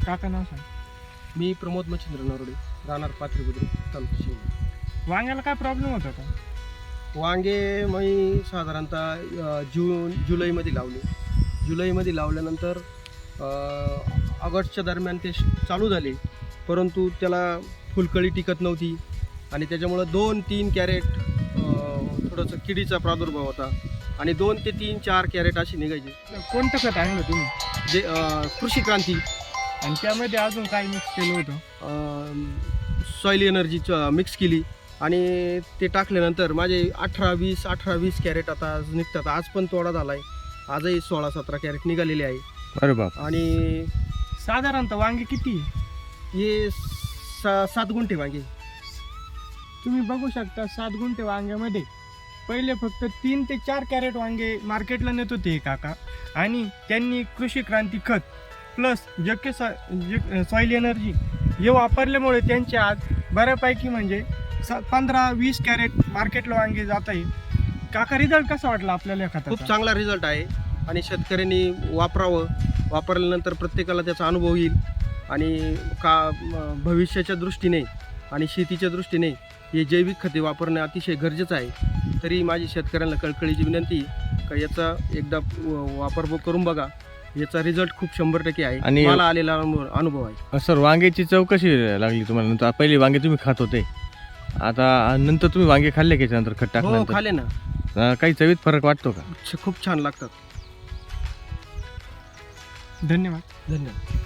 काका नाव सांग. मी प्रमोद मच्छिंद्र नरोडे, राहणार पाथरी बुद्रुक, तालुका शिवना. वांग्याला काय प्रॉब्लेम होता का? वांगे मी साधारणतः जुलैमध्ये लावले. जुलैमध्ये लावल्यानंतर ऑगस्टच्या दरम्यान ते चालू झाले, परंतु त्याला फुलकळी टिकत नव्हती आणि त्याच्यामुळं 2-3 कॅरेट थोडंसं किडीचा प्रादुर्भाव होता आणि 2 ते 3-4 कॅरेट अशी निघायचे. कोणतं खत आणलं तुम्ही? जे कृषी क्रांती आणि त्यामध्ये अजून काय मिक्स केलं होतं? सॉईल एनर्जी मिक्स केली आणि ते टाकल्यानंतर माझे 18-20 कॅरेट आता निघतात. आज पण तोडा झाला आहे, आजही 16-17 कॅरेट निघालेले आहे. अरे बाप. आणि साधारणतः वांगे किती? हे 7 गुंठे वांगे. तुम्ही बघू शकता 7 गुंठे वांग्यामध्ये पहिले फक्त 3 ते 4 कॅरेट वांगे मार्केटला नेत होते काका, आणि त्यांनी कृषी क्रांती खत प्लस जके सॉईल एनर्जी हे वापरल्यामुळे त्यांचे आज बऱ्यापैकी म्हणजे 15-20 कॅरेट मार्केटला वांगे जात आहे. काका, रिझल्ट कसा वाटला आपल्याला या खताचा? खूप चांगला रिझल्ट आहे आणि शेतकऱ्यांनी वापरावं. वापरल्यानंतर प्रत्येकाला त्याचा अनुभव येईल आणि भविष्याच्या दृष्टीने आणि शेतीच्या दृष्टीने हे जैविक खते वापरणं अतिशय गरजेचं आहे. तरी माझी शेतकऱ्यांना कळकळीची विनंती का याचा एकदा वापर करून बघा. याचा रिझल्ट खूप 100% आहे आणि मला आलेला अनुभव आहे. सर, वांग्याची चव कशी लागली तुम्हाला? नंतर पहिले वांगे तुम्ही खात होते, आता नंतर तुम्ही वांगे खाल्ले की त्यानंतर खत हो, टाकल्यानंतर खाले ना. काही चवीत फरक वाटतो का? खूप छान लागतात. धन्यवाद. धन्यवाद.